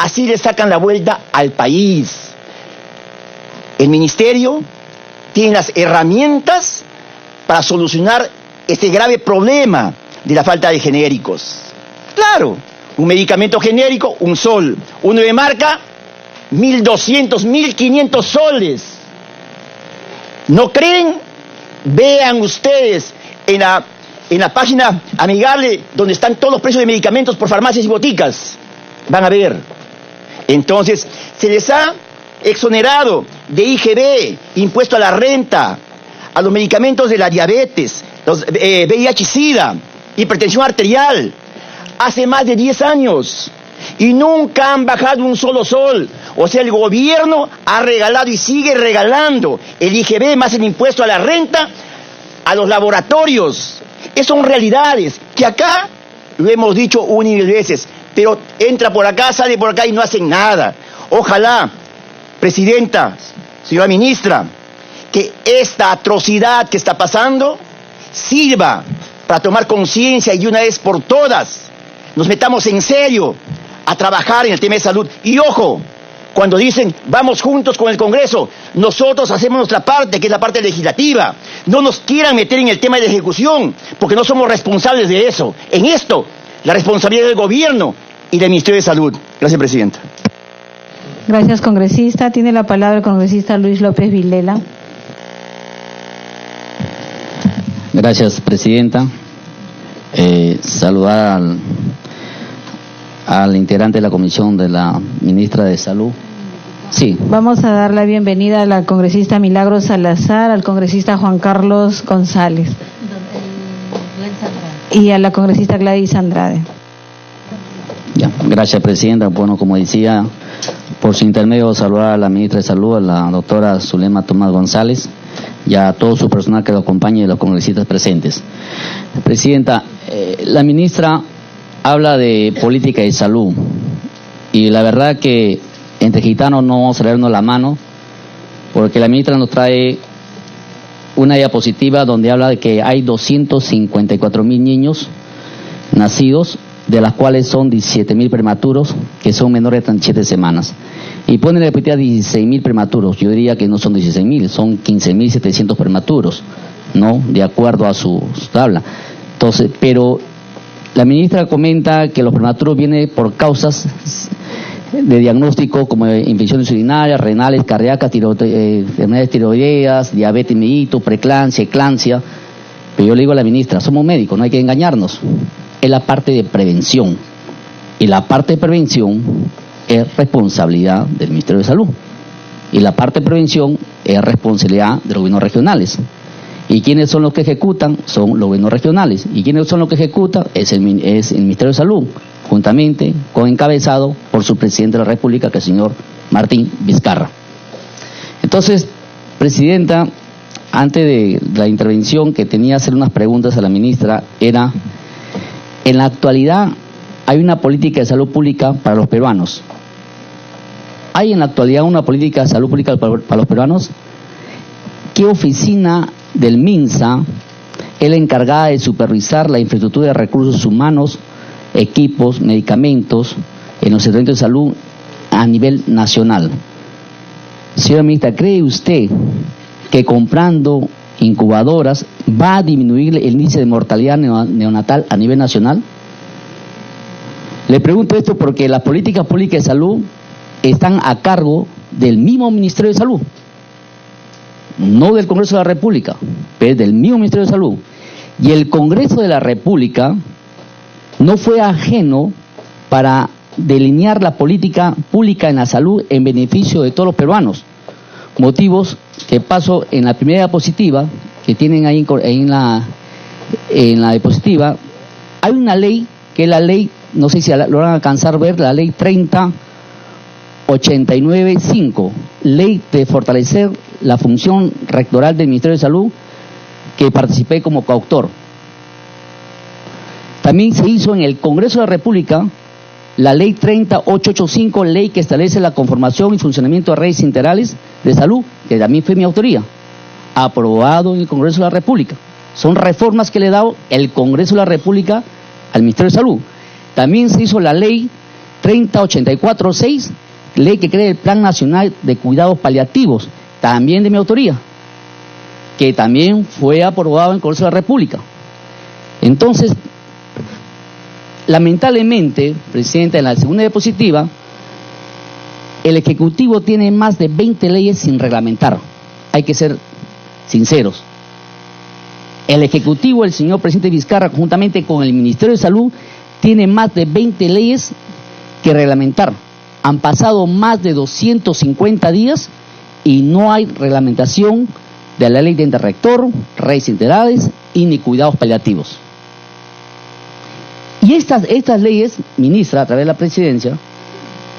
Así le sacan la vuelta al país. El ministerio tiene las herramientas para solucionar este grave problema de la falta de genéricos. Claro, un medicamento genérico, un sol. Uno de marca, 1.200, 1.500 soles. ¿No creen? Vean ustedes en la página amigable donde están todos los precios de medicamentos por farmacias y boticas. Van a ver. Entonces, se les ha exonerado de IGB, impuesto a la renta, a los medicamentos de la diabetes, los VIH-Sida, hipertensión arterial, hace más de 10 años. Y nunca han bajado un solo sol. O sea, el gobierno ha regalado y sigue regalando el IGB más el impuesto a la renta a los laboratorios. Esas son realidades que acá lo hemos dicho una y mil veces, pero entra por acá, sale por acá y no hacen nada. Ojalá, presidenta, señora ministra, que esta atrocidad que está pasando sirva para tomar conciencia y de una vez por todas nos metamos en serio a trabajar en el tema de salud. Y ojo, cuando dicen vamos juntos con el Congreso, nosotros hacemos nuestra parte, que es la parte legislativa. No nos quieran meter en el tema de ejecución, porque no somos responsables de eso. En esto, la responsabilidad del gobierno y del Ministerio de Salud. Gracias, presidenta. Gracias, congresista. Tiene la palabra el congresista Luis López Vilela. Gracias, presidenta. Saludar al integrante de la comisión de la ministra de Salud. Sí. Vamos a dar la bienvenida a la congresista Milagros Salazar, al congresista Juan Carlos González y a la congresista Gladys Andrade. Ya, gracias, presidenta. Bueno, como decía, por su intermedio saludar a la ministra de Salud, a la doctora Zulema Tomás González, y a todo su personal que lo acompaña y los congresistas presentes. Presidenta, la ministra habla de política de salud y la verdad que entre gitanos no vamos a leernos la mano, porque la ministra nos trae una diapositiva donde habla de que hay 254,000 niños nacidos, de las cuales son 17,000 prematuros, que son menores de 37 semanas. Y pone la diapositiva 16,000 prematuros. Yo diría que no son 16,000, son 15,700 prematuros, ¿no? De acuerdo a su tabla. Entonces, pero la ministra comenta que los prematuros vienen por causas de diagnóstico como infecciones urinarias, renales, cardíacas, enfermedades tiroideas, diabetes mellitus, preeclampsia, eclampsia. Pero yo le digo a la ministra, somos médicos, no hay que engañarnos. Es la parte de prevención. Y la parte de prevención es responsabilidad del Ministerio de Salud. Y la parte de prevención es responsabilidad de los gobiernos regionales. ¿Y quiénes son los que ejecutan? Son los gobiernos regionales. ¿Y quiénes son los que ejecutan? Es el Ministerio de Salud, juntamente con encabezado por su presidente de la República, que es el señor Martín Vizcarra. Entonces, presidenta, antes de la intervención que tenía que hacer unas preguntas a la ministra, era, en la actualidad hay una política de salud pública para los peruanos. ¿Hay en la actualidad una política de salud pública para los peruanos? ¿Qué oficina del MINSA es la encargada de supervisar la infraestructura de recursos humanos, equipos, medicamentos en los centros de salud a nivel nacional? Señora ministra, ¿cree usted que comprando incubadoras va a disminuir el índice de mortalidad neonatal a nivel nacional? Le pregunto esto porque las políticas públicas de salud están a cargo del mismo Ministerio de Salud, no del Congreso de la República, pero del mismo Ministerio de Salud. Y el Congreso de la República no fue ajeno para delinear la política pública en la salud en beneficio de todos los peruanos. Motivos que paso en la primera diapositiva, que tienen ahí en la diapositiva. Hay una ley, que es la ley, no sé si lo van a alcanzar a ver, la ley 3089-5, ley de fortalecer la función rectoral del Ministerio de Salud, que participé como coautor. También se hizo en el Congreso de la República la ley 30885, ley que establece la conformación y funcionamiento de redes integrales de salud, que también fue mi autoría, aprobado en el Congreso de la República. Son reformas que le ha dado el Congreso de la República al Ministerio de Salud. También se hizo la ley 3084-6, ley que crea el Plan Nacional de Cuidados Paliativos, también de mi autoría, que también fue aprobado en el Congreso de la República. Entonces, lamentablemente, Presidenta, en la segunda diapositiva, el Ejecutivo tiene más de 20 leyes sin reglamentar. Hay que ser sinceros. El Ejecutivo, el señor presidente Vizcarra, conjuntamente con el Ministerio de Salud, tiene más de 20 leyes que reglamentar. Han pasado más de 250 días y no hay reglamentación de la ley de ente rector, redes integrales y ni cuidados paliativos. Y estas leyes, ministra, a través de la presidencia,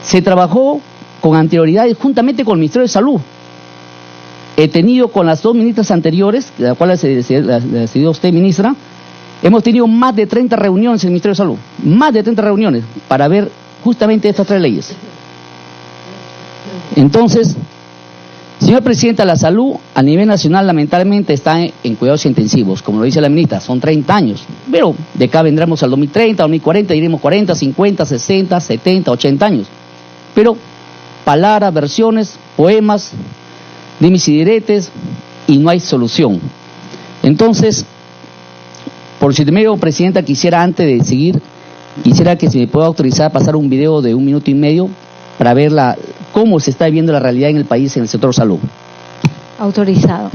se trabajó con anterioridad juntamente con el Ministerio de Salud. He tenido con las dos ministras anteriores, de las cuales se decidió usted, ministra, hemos tenido más de 30 reuniones en el Ministerio de Salud, más de 30 reuniones para ver justamente estas tres leyes. Entonces, señor presidente, la salud a nivel nacional lamentablemente está en cuidados intensivos, como lo dice la ministra, son 30 años, pero de acá vendremos al 2030, 2040, iremos 40, 50, 60, 70, 80 años. Pero palabras, versiones, poemas, dimes y diretes, y no hay solución. Entonces, por si medio, presidenta, quisiera antes de seguir, quisiera que se me pueda autorizar a pasar un video de 1 minuto y medio para ver cómo se está viviendo la realidad en el país en el sector salud. Autorizado.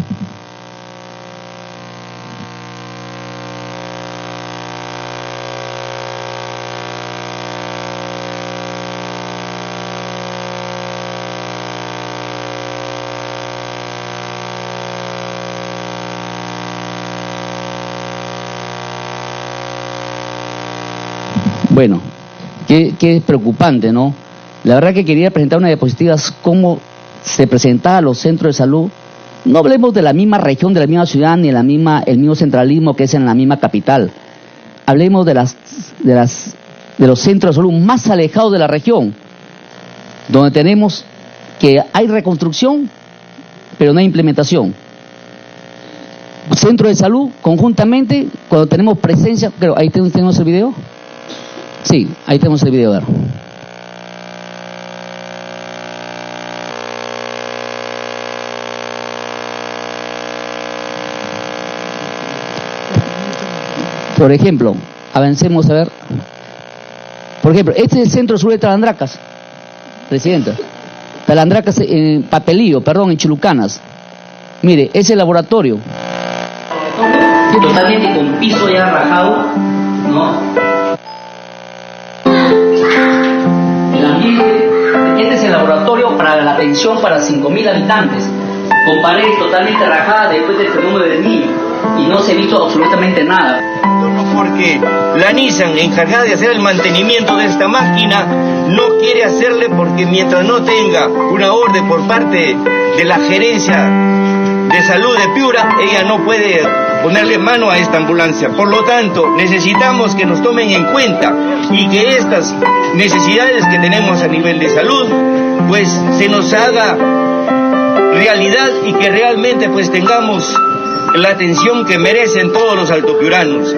Bueno, qué preocupante, ¿no? La verdad que quería presentar una diapositiva cómo se presentaba a los centros de salud. No hablemos de la misma región, de la misma ciudad, ni el mismo centralismo que es en la misma capital. Hablemos de los centros de salud más alejados de la región, donde tenemos que hay reconstrucción, pero no hay implementación. Centro de salud, conjuntamente, cuando tenemos presencia, creo, ahí tenemos el video. Sí, ahí tenemos el video. Por ejemplo, avancemos a ver. Por ejemplo, este es el Centro Sur de Talandracas, presidenta. Talandracas, Papelillo, perdón, en Chulucanas. Mire, ese laboratorio. Totalmente con piso ya rajado, ¿no? Este es el laboratorio para la atención para 5.000 habitantes, con paredes totalmente rajadas después del fenómeno del niño, y no se ha visto absolutamente nada. Porque la Nissan, encargada de hacer el mantenimiento de esta máquina, no quiere hacerle porque mientras no tenga una orden por parte de la gerencia de salud de Piura, ella no puede ponerle mano a esta ambulancia. Por lo tanto, necesitamos que nos tomen en cuenta y que estas necesidades que tenemos a nivel de salud, pues se nos haga realidad y que realmente pues tengamos la atención que merecen todos los altopiuranos.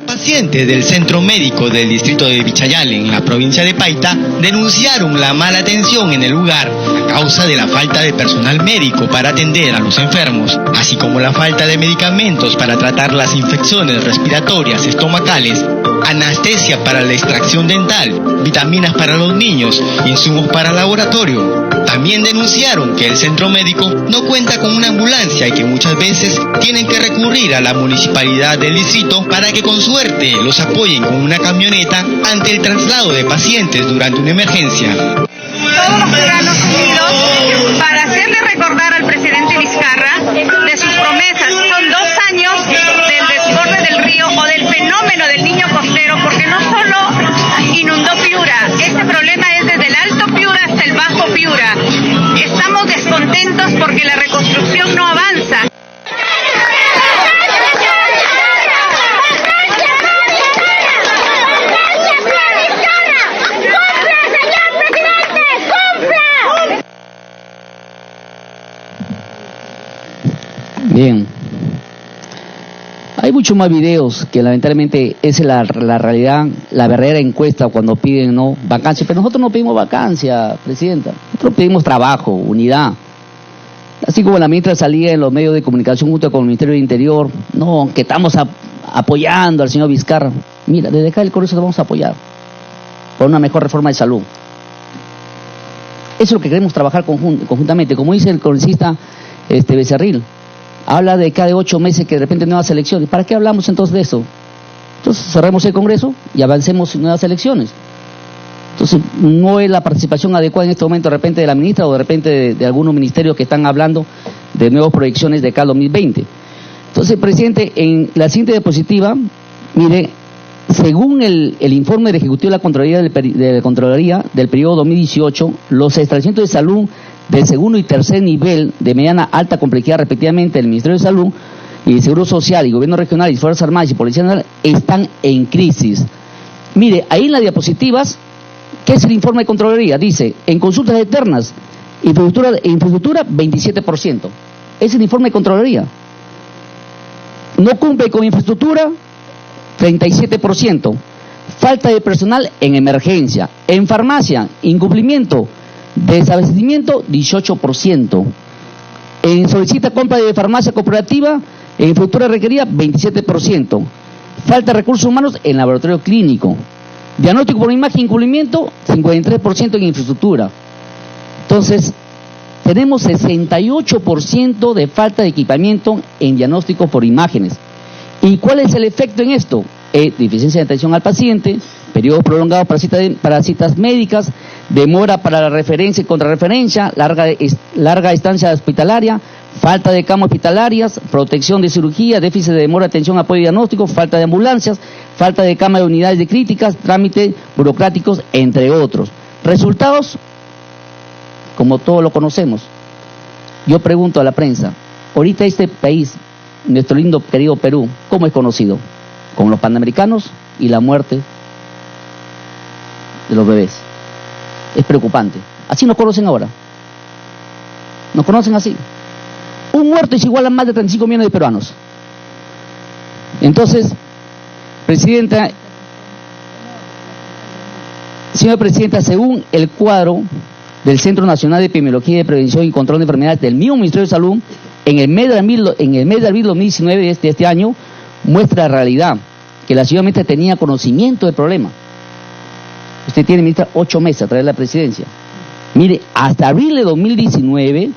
Pacientes del centro médico del distrito de Vichayale, en la provincia de Paita, denunciaron la mala atención en el lugar a causa de la falta de personal médico para atender a los enfermos, así como la falta de medicamentos para tratar las infecciones respiratorias estomacales, anestesia para la extracción dental, vitaminas para los niños, insumos para laboratorio. También denunciaron que el centro médico no cuenta con una ambulancia y que muchas veces tienen que recurrir a la municipalidad del distrito para que con suerte los apoyen con una camioneta ante el traslado de pacientes durante una emergencia. Todos los ciudadanos unidos para hacerle recordar al presidente Vizcarra de sus promesas. Son 2 años del desborde del río o del fenómeno del niño costero, porque no solo inundó Piura, este problema es desde el Alto Piura hasta el Bajo Piura. Estamos descontentos porque la reconstrucción no avanza. muchos más videos que lamentablemente es la realidad, la verdadera encuesta cuando piden no vacancia. Pero nosotros no pedimos vacancia, Presidenta. Nosotros pedimos trabajo, unidad. Así como la ministra salía en los medios de comunicación junto con el Ministerio del Interior, no, que estamos apoyando al señor Vizcarra. Mira, desde acá el Congreso te vamos a apoyar por una mejor reforma de salud. Eso es lo que queremos trabajar conjuntamente. Como dice el congresista Becerril, habla de cada 8 meses que de repente nuevas elecciones. ¿Para qué hablamos entonces de eso? Entonces cerremos el Congreso y avancemos en nuevas elecciones. Entonces no es la participación adecuada en este momento de repente de la ministra o de repente de algunos ministerios que están hablando de nuevas proyecciones de cada 2020. Entonces, presidente, en la siguiente diapositiva, mire, según el informe del Ejecutivo de la Contraloría del periodo 2018, los establecimientos de salud de segundo y tercer nivel de mediana alta complejidad respectivamente del Ministerio de Salud y de Seguro Social y Gobierno Regional y Fuerzas Armadas y Policía Nacional están en crisis. Mire, ahí en las diapositivas, ¿qué es el informe de Contraloría? Dice, en consultas externas, infraestructura 27%. Es el informe de Contraloría. No cumple con infraestructura 37%. Falta de personal en emergencia. En farmacia, incumplimiento. Desabastecimiento 18%. En solicita compra de farmacia corporativa, en infraestructura requerida 27%. Falta de recursos humanos en laboratorio clínico. Diagnóstico por imagen, incumplimiento 53% en infraestructura. Entonces, tenemos 68% de falta de equipamiento en diagnóstico por imágenes. ¿Y cuál es el efecto en esto? Deficiencia de atención al paciente, periodos prolongados para citas médicas, demora para la referencia y contrarreferencia, larga estancia hospitalaria, falta de camas hospitalarias, protección de cirugía, déficit de demora de atención, apoyo diagnóstico, falta de ambulancias, falta de cama de unidades de críticas, trámites burocráticos, entre otros. Resultados, como todos lo conocemos. Yo pregunto a la prensa, ahorita este país, nuestro lindo querido Perú, ¿cómo es conocido? Con los panamericanos y la muerte de los bebés. Es preocupante. Así nos conocen ahora. Nos conocen así. Un muerto es igual a más de 35 millones de peruanos. Entonces, señora Presidenta, según el cuadro del Centro Nacional de Epidemiología de Prevención y Control de Enfermedades del mismo Ministerio de Salud, en el mes de abril 2019 de este año, muestra la realidad, que la señora ministra tenía conocimiento del problema. Usted tiene, ministra, 8 meses a través de la presidencia. Mire, hasta abril de 2019,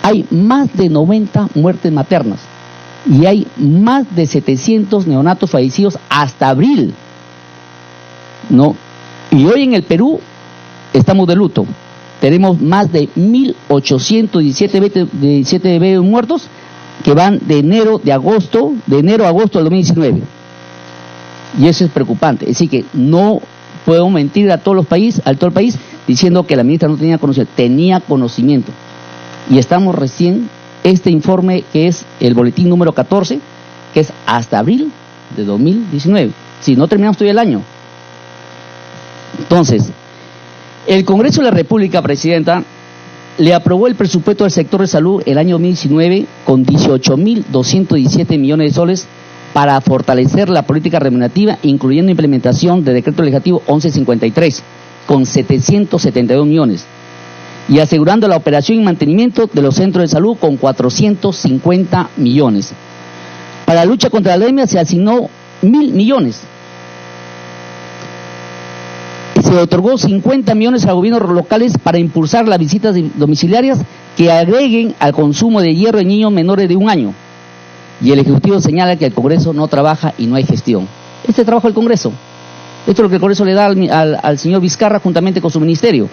hay más de 90 muertes maternas y hay más de 700 neonatos fallecidos hasta abril. ¿No? Y hoy en el Perú estamos de luto. Tenemos más de 1.817 bebés muertos que van de enero a agosto del 2019. Y eso es preocupante. Es decir, que no podemos mentir a todo el país diciendo que la ministra no tenía conocimiento. Tenía conocimiento. Y estamos recién, este informe que es el boletín número 14, que es hasta abril de 2019. Si no terminamos todavía el año. Entonces, el Congreso de la República, Presidenta, le aprobó el presupuesto del sector de salud el año 2019 con 18.217 millones de soles para fortalecer la política remunerativa, incluyendo implementación del decreto legislativo 1153 con 772 millones y asegurando la operación y mantenimiento de los centros de salud con 450 millones. Para la lucha contra la anemia se asignó 1.000 millones. Se otorgó 50 millones a gobiernos locales para impulsar las visitas domiciliarias que agreguen al consumo de hierro en niños menores de 1 año. Y el Ejecutivo señala que el Congreso no trabaja y no hay gestión. Este trabajo del Congreso. Esto es lo que el Congreso le da al señor Vizcarra juntamente con su ministerio.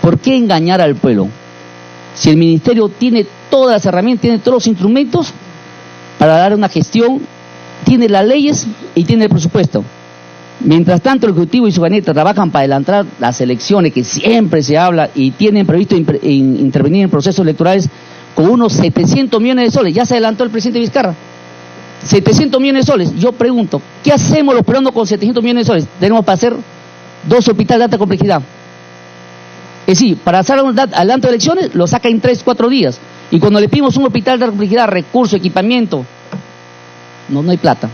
¿Por qué engañar al pueblo? Si el ministerio tiene todas las herramientas, tiene todos los instrumentos para dar una gestión, tiene las leyes y tiene el presupuesto. Mientras tanto, el Ejecutivo y su gabinete trabajan para adelantar las elecciones, que siempre se habla, y tienen previsto intervenir en procesos electorales con unos 700 millones de soles. Ya se adelantó el presidente Vizcarra. 700 millones de soles. Yo pregunto, ¿qué hacemos los peruanos con 700 millones de soles? Tenemos para hacer 2 hospitales de alta complejidad. Es decir, para hacer adelanto de elecciones, lo saca en 3-4 días. Y cuando le pedimos un hospital de complejidad, recursos, equipamiento, no hay plata.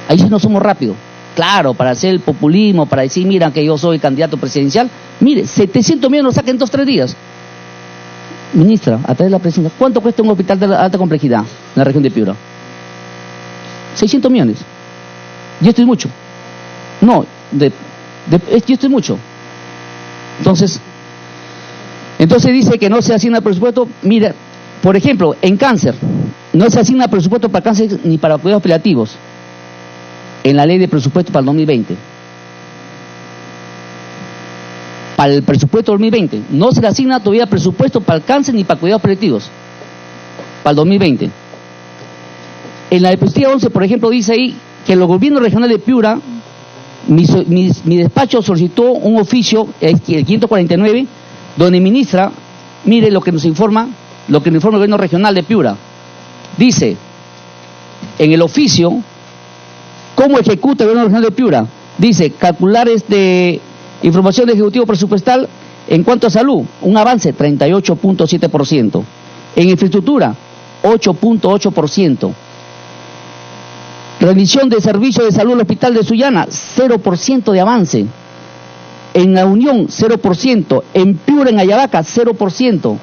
Ahí sí no somos rápidos. Claro, para hacer el populismo, para decir, mira que yo soy candidato presidencial, mire, 700 millones lo saca en 2-3 días. Ministra, a través de la presidencia, ¿cuánto cuesta un hospital de alta complejidad en la región de Piura? 600 millones. Y esto es mucho. No, esto es mucho. Entonces dice que no se asigna presupuesto. Mira, por ejemplo, en cáncer, no se asigna presupuesto para cáncer ni para cuidados paliativos en la ley de presupuesto para el 2020. Para el presupuesto 2020, no se le asigna todavía presupuesto para el cáncer ni para cuidados paliativos para el 2020. En la diapositiva 11, por ejemplo, dice ahí que los gobiernos regionales de Piura, mi despacho solicitó un oficio, el 549, donde ministra, mire lo que nos informa el gobierno regional de Piura. Dice, en el oficio, ¿cómo ejecuta el gobierno regional de Piura? Dice, calcular información de ejecutivo presupuestal en cuanto a salud, un avance 38.7%. En infraestructura, 8.8%. Rendición de servicios de salud al hospital de Sullana, 0% de avance. En La Unión, 0%. En Piura, en Ayabaca, 0%.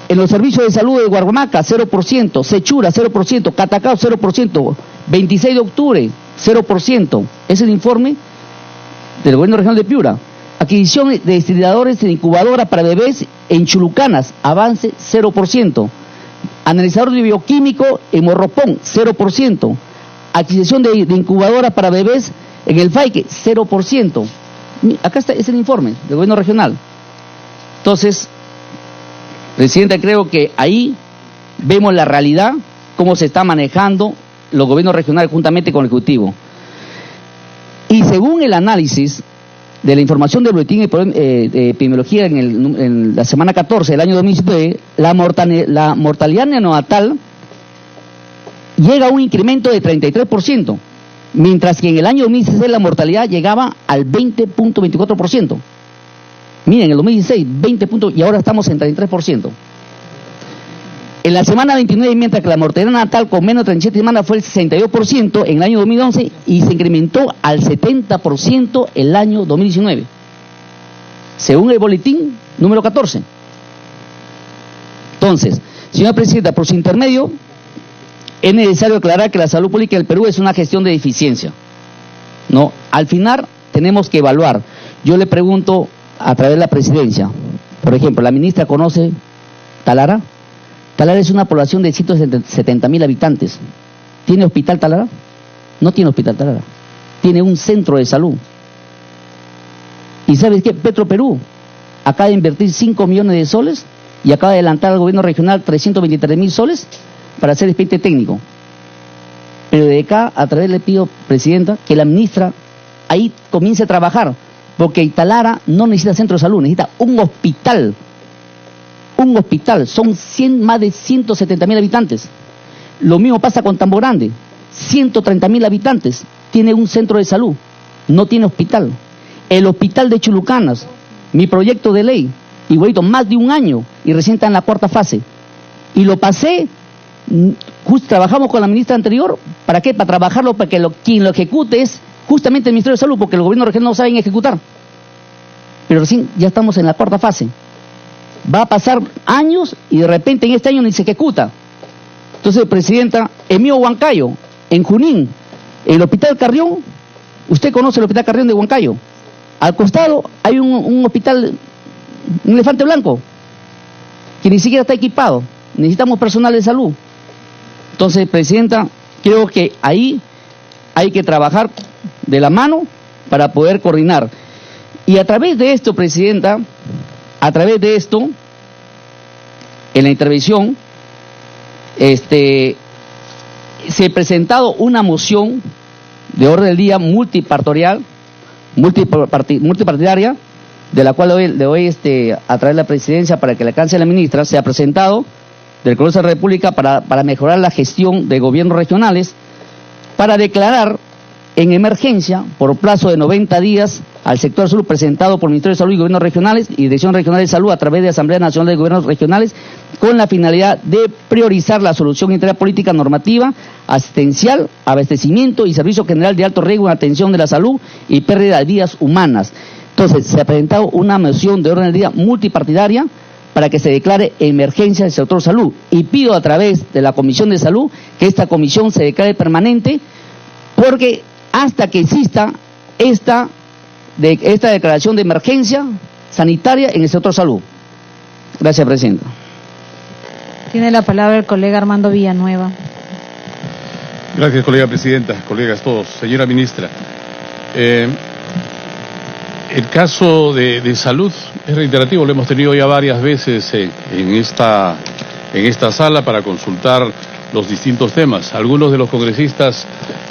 En los servicios de salud de Guarmaca, 0%. Sechura, 0%. Catacao, 0%. 26 de octubre, 0%. Es el informe del gobierno regional de Piura. Adquisición de desfibriladores de incubadora para bebés en Chulucanas, avance 0%. Analizador de bioquímico en Morropón, 0%. Adquisición de incubadora para bebés en el Faique, 0%. Acá está, es el informe del gobierno regional. Entonces, presidenta, creo que ahí vemos la realidad, cómo se está manejando los gobiernos regionales juntamente con el Ejecutivo. Y según el análisis de la información del boletín de epidemiología en la semana 14 del año 2019, la mortalidad neonatal llega a un incremento de 33%, mientras que en el año 2016 la mortalidad llegaba al 20.24%. Miren, en el 2016, 20 puntos, y ahora estamos en 33%. En la semana 29, mientras que la mortalidad natal con menos de 37 semanas fue el 62% en el año 2011 y se incrementó al 70% el año 2019, según el boletín número 14. Entonces, señora presidenta, por su intermedio, es necesario aclarar que la salud pública del Perú es una gestión de eficiencia, ¿no? Al final tenemos que evaluar. Yo le pregunto a través de la presidencia, por ejemplo, ¿la ministra conoce Talara? Talara es una población de 170.000 habitantes. ¿Tiene hospital Talara? No tiene hospital Talara. Tiene un centro de salud. ¿Y sabes qué? Petroperú acaba de invertir 5 millones de soles y acaba de adelantar al gobierno regional 323.000 soles para hacer expediente técnico. Pero de acá, a través le pido, presidenta, que la ministra ahí comience a trabajar, porque Talara no necesita centro de salud, necesita un hospital. Un hospital, son más de 170.000 habitantes. Lo mismo pasa con Tambo Grande, 130.000 habitantes, tiene un centro de salud, no tiene hospital. El hospital de Chulucanas, mi proyecto de ley, igualito, más de un año, y recién está en la cuarta fase. Y lo pasé, trabajamos con la ministra anterior, ¿para qué? Para trabajarlo, para que quien lo ejecute es justamente el Ministerio de Salud, porque el gobierno regional no saben ejecutar. Pero recién ya estamos en la cuarta fase. Va a pasar años y de repente en este año ni se ejecuta. Entonces, presidenta, en mío Huancayo, en Junín, el hospital Carrión, usted conoce el hospital Carrión de Huancayo. Al costado hay un hospital, un elefante blanco, que ni siquiera está equipado. Necesitamos personal de salud. Entonces, presidenta, creo que ahí hay que trabajar de la mano para poder coordinar. Y a través de esto, presidenta, a través de esto, en la intervención, se ha presentado una moción de orden del día multipartidaria, de la cual le doy a través de la presidencia para que le alcance a la ministra. Se ha presentado del Congreso de la República para mejorar la gestión de gobiernos regionales, para declarar en emergencia por plazo de 90 días al sector salud presentado por el Ministerio de Salud y Gobiernos Regionales y Dirección Regional de Salud a través de Asamblea Nacional de Gobiernos Regionales con la finalidad de priorizar la solución integral política normativa, asistencial, abastecimiento y servicio general de alto riesgo en atención de la salud y pérdida de vidas humanas. Entonces, se ha presentado una moción de orden del día multipartidaria para que se declare emergencia del sector salud y pido a través de la Comisión de Salud que esta comisión se declare permanente porque hasta que exista esta declaración de emergencia sanitaria en el sector salud. Gracias, Presidenta. Tiene la palabra el colega Armando Villanueva. Gracias, colega Presidenta, colegas todos. Señora Ministra, el caso de salud es reiterativo, lo hemos tenido ya varias veces en esta sala para consultar los distintos temas. Algunos de los congresistas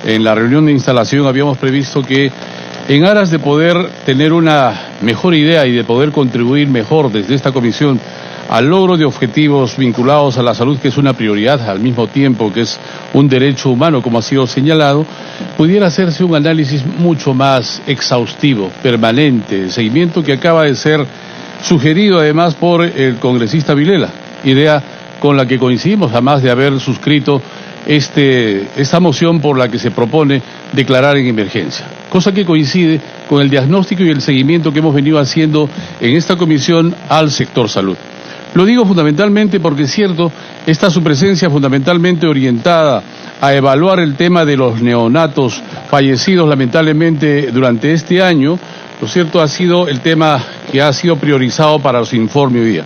en la reunión de instalación habíamos previsto que en aras de poder tener una mejor idea y de poder contribuir mejor desde esta comisión al logro de objetivos vinculados a la salud, que es una prioridad al mismo tiempo que es un derecho humano, como ha sido señalado, pudiera hacerse un análisis mucho más exhaustivo, permanente, de seguimiento que acaba de ser sugerido además por el congresista Vilela, idea con la que coincidimos, además de haber suscrito esta moción por la que se propone declarar en emergencia, cosa que coincide con el diagnóstico y el seguimiento que hemos venido haciendo en esta comisión al sector salud. Lo digo fundamentalmente porque es cierto, está su presencia fundamentalmente orientada a evaluar el tema de los neonatos fallecidos lamentablemente durante este año. Lo cierto ha sido el tema que ha sido priorizado para su informe hoy día.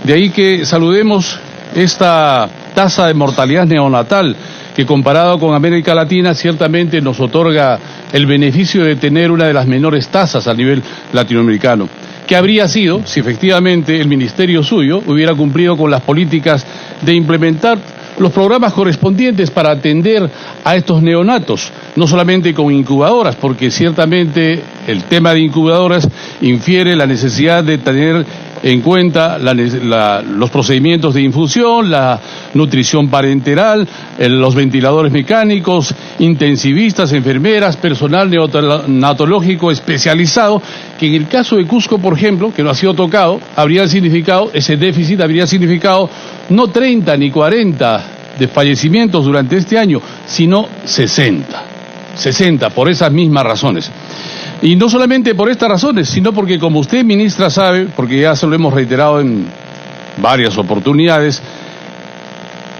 De ahí que saludemos esta tasa de mortalidad neonatal que comparado con América Latina ciertamente nos otorga el beneficio de tener una de las menores tasas a nivel latinoamericano. ¿Qué habría sido si efectivamente el ministerio suyo hubiera cumplido con las políticas de implementar los programas correspondientes para atender a estos neonatos, no solamente con incubadoras, porque ciertamente el tema de incubadoras infiere la necesidad de tener en cuenta los procedimientos de infusión, la nutrición parenteral, los ventiladores mecánicos, intensivistas, enfermeras, personal neonatológico especializado, que en el caso de Cusco, por ejemplo, que no ha sido tocado, ese déficit habría significado no 30 ni 40 de fallecimientos durante este año, sino 60 por esas mismas razones. Y no solamente por estas razones, sino porque, como usted, ministra, sabe, porque ya se lo hemos reiterado en varias oportunidades,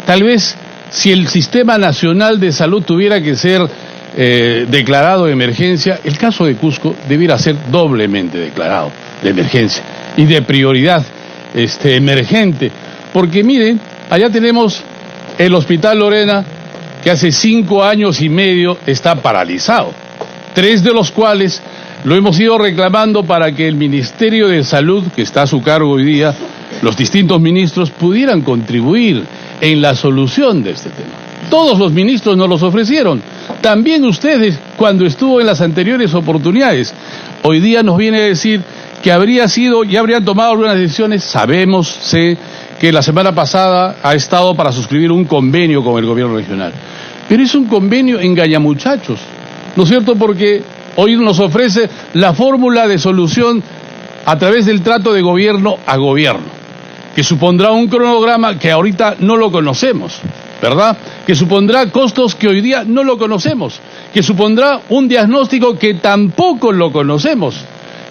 tal vez si el Sistema Nacional de Salud tuviera que ser declarado de emergencia, el caso de Cusco debiera ser doblemente declarado de emergencia y de prioridad emergente. Porque miren, allá tenemos el Hospital Lorena, que hace 5 años y medio está paralizado, 3 de los cuales lo hemos ido reclamando para que el Ministerio de Salud, que está a su cargo hoy día, los distintos ministros pudieran contribuir en la solución de este tema. Todos los ministros nos los ofrecieron, también ustedes cuando estuvo en las anteriores oportunidades. Hoy día nos viene a decir que ya habrían tomado algunas decisiones. Sé que la semana pasada ha estado para suscribir un convenio con el gobierno regional, pero es un convenio engañamuchachos, ¿no es cierto? Porque hoy nos ofrece la fórmula de solución a través del trato de gobierno a gobierno, que supondrá un cronograma que ahorita no lo conocemos, ¿verdad? Que supondrá costos que hoy día no lo conocemos, que supondrá un diagnóstico que tampoco lo conocemos,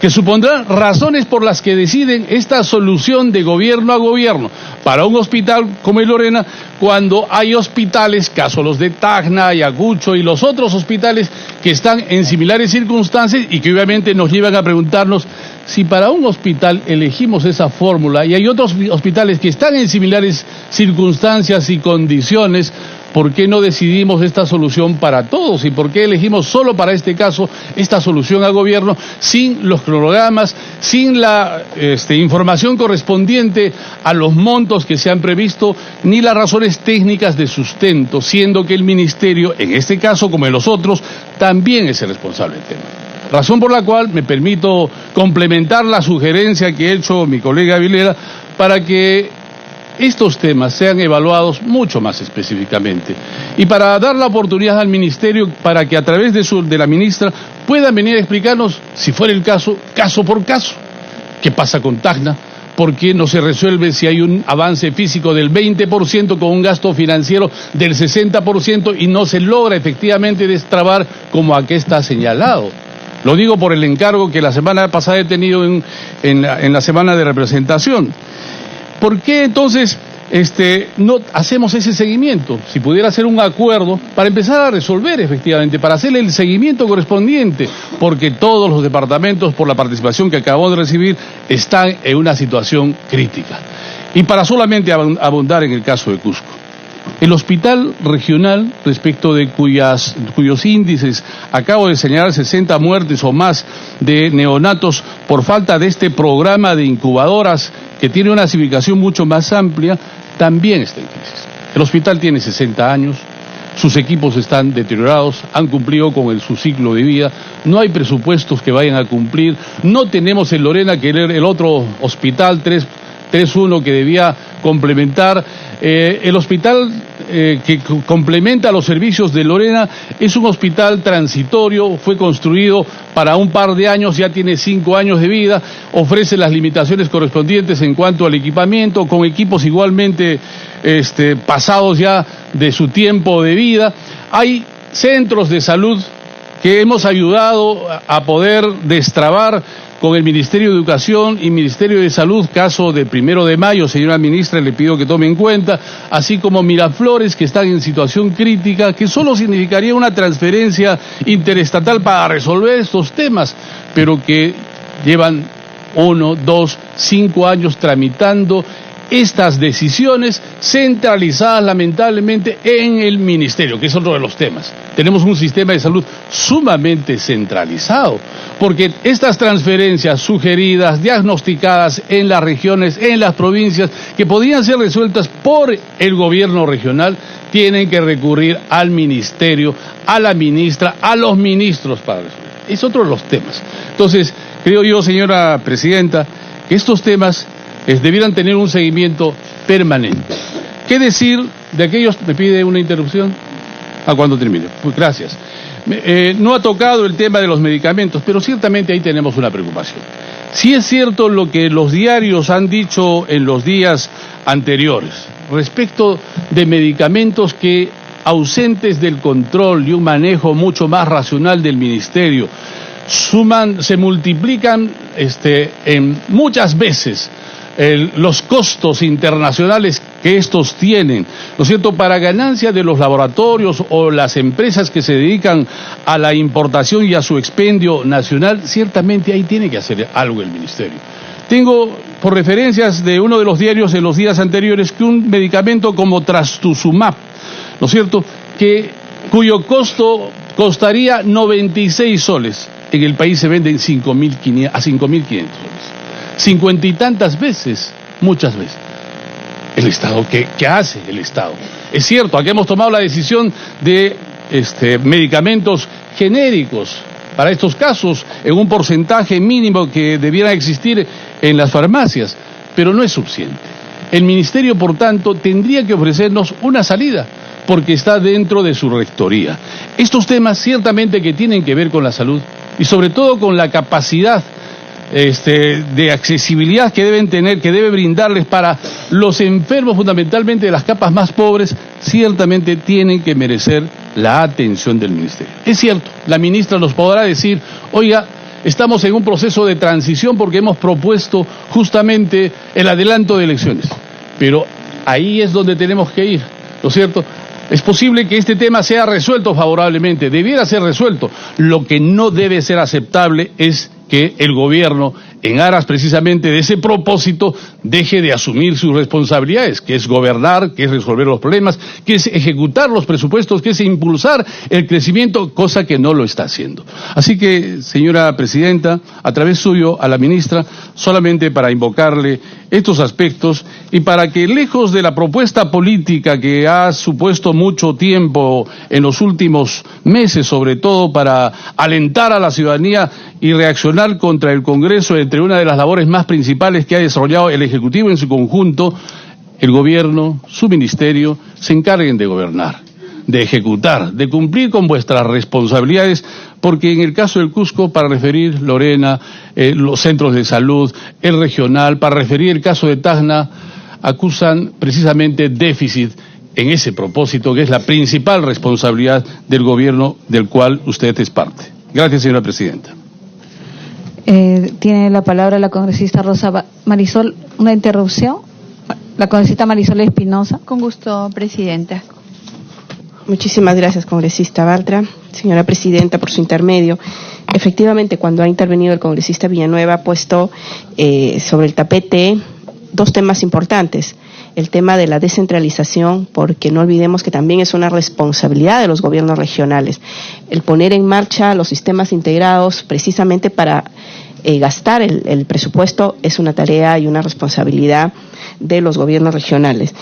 que supondrá razones por las que deciden esta solución de gobierno a gobierno para un hospital como el Lorena, cuando hay hospitales, caso los de Tacna, Ayacucho y los otros hospitales que están en similares circunstancias y que obviamente nos llevan a preguntarnos si para un hospital elegimos esa fórmula y hay otros hospitales que están en similares circunstancias y condiciones, ¿por qué no decidimos esta solución para todos? ¿Y por qué elegimos solo para este caso esta solución a gobierno sin los cronogramas, sin la información correspondiente a los montos que se han previsto, ni las razones técnicas de sustento, siendo que el ministerio, en este caso como en los otros, también es el responsable del tema? Razón por la cual me permito complementar la sugerencia que ha hecho mi colega Vilera para que estos temas sean evaluados mucho más específicamente. Y para dar la oportunidad al Ministerio para que a través de la ministra puedan venir a explicarnos, si fuera el caso, caso por caso, qué pasa con Tacna, por qué no se resuelve si hay un avance físico del 20% con un gasto financiero del 60% y no se logra efectivamente destrabar como aquí está señalado. Lo digo por el encargo que la semana pasada he tenido en la semana de representación. ¿Por qué entonces no hacemos ese seguimiento? Si pudiera hacer un acuerdo para empezar a resolver efectivamente, para hacerle el seguimiento correspondiente, porque todos los departamentos, por la participación que acabamos de recibir, están en una situación crítica. Y para solamente abundar en el caso de Cusco. El hospital regional, respecto de cuyos índices acabo de señalar 60 muertes o más de neonatos por falta de este programa de incubadoras que tiene una significación mucho más amplia, también está en crisis. El hospital tiene 60 años, sus equipos están deteriorados, han cumplido con su ciclo de vida, no hay presupuestos que vayan a cumplir, no tenemos en Lorena que el otro hospital 3.1 que debía complementar. El hospital que complementa los servicios de Lorena es un hospital transitorio, fue construido para un par de años, ya tiene 5 años de vida, ofrece las limitaciones correspondientes en cuanto al equipamiento, con equipos igualmente pasados ya de su tiempo de vida. Hay centros de salud que hemos ayudado a poder destrabar con el Ministerio de Educación y Ministerio de Salud, caso del 1 de mayo, señora ministra, le pido que tome en cuenta, así como Miraflores, que están en situación crítica, que solo significaría una transferencia interestatal para resolver estos temas, pero que llevan 1, 2, 5 años tramitando estas decisiones centralizadas lamentablemente en el Ministerio, que es otro de los temas. Tenemos un sistema de salud sumamente centralizado, porque estas transferencias sugeridas, diagnosticadas en las regiones, en las provincias, que podrían ser resueltas por el gobierno regional, tienen que recurrir al Ministerio, a la ministra, a los ministros para resolver. Es otro de los temas. Entonces, creo yo, señora presidenta, que estos temas debieran tener un seguimiento permanente. ¿Qué decir de aquellos? ¿Me pide una interrupción? ¿Cuándo termino? Pues gracias. No ha tocado el tema de los medicamentos, pero ciertamente ahí tenemos una preocupación. Sí es cierto lo que los diarios han dicho en los días anteriores respecto de medicamentos que, ausentes del control y un manejo mucho más racional del Ministerio, se multiplican en muchas veces los costos internacionales que estos tienen, ¿no es cierto?, para ganancia de los laboratorios o las empresas que se dedican a la importación y a su expendio nacional. Ciertamente ahí tiene que hacer algo el Ministerio. Tengo por referencias de uno de los diarios en los días anteriores que un medicamento como Trastuzumab, ¿no es cierto?, cuyo costo costaría 96 soles, en el país se vende a 5.500 soles. 50 y tantas veces, muchas veces. El Estado, ¿qué hace el Estado? Es cierto, aquí hemos tomado la decisión de medicamentos genéricos para estos casos, en un porcentaje mínimo que debiera existir en las farmacias, pero no es suficiente. El Ministerio, por tanto, tendría que ofrecernos una salida, porque está dentro de su rectoría. Estos temas ciertamente que tienen que ver con la salud y sobre todo con la capacidad de accesibilidad que deben tener, que debe brindarles para los enfermos, fundamentalmente de las capas más pobres, ciertamente tienen que merecer la atención del Ministerio. Es cierto, la ministra nos podrá decir, oiga, estamos en un proceso de transición porque hemos propuesto justamente el adelanto de elecciones, pero ahí es donde tenemos que ir, ¿no es cierto? Es posible que este tema sea resuelto favorablemente, debiera ser resuelto. Lo que no debe ser aceptable es que el gobierno, en aras precisamente de ese propósito, deje de asumir sus responsabilidades, que es gobernar, que es resolver los problemas, que es ejecutar los presupuestos, que es impulsar el crecimiento, cosa que no lo está haciendo. Así que, señora presidenta, a través suyo a la ministra, solamente para invocarle estos aspectos y para que, lejos de la propuesta política que ha supuesto mucho tiempo en los últimos meses, sobre todo para alentar a la ciudadanía y reaccionar contra el Congreso, entre una de las labores más principales que ha desarrollado el Ejecutivo en su conjunto, el gobierno, su ministerio, se encarguen de gobernar, de ejecutar, de cumplir con vuestras responsabilidades, porque en el caso del Cusco, para referir Lorena, los centros de salud, el regional, para referir el caso de Tacna, acusan precisamente déficit en ese propósito, que es la principal responsabilidad del gobierno del cual usted es parte. Gracias, señora presidenta. Tiene la palabra la congresista Rosa Marisol. ¿Una interrupción? La congresista Marisol Espinosa. Con gusto, presidenta. Muchísimas gracias, congresista Baltra. Señora presidenta, por su intermedio. Efectivamente, cuando ha intervenido el congresista Villanueva, ha puesto sobre el tapete dos temas importantes. El tema de la descentralización, porque no olvidemos que también es una responsabilidad de los gobiernos regionales. El poner en marcha los sistemas integrados precisamente para gastar el presupuesto es una tarea y una responsabilidad de los gobiernos regionales.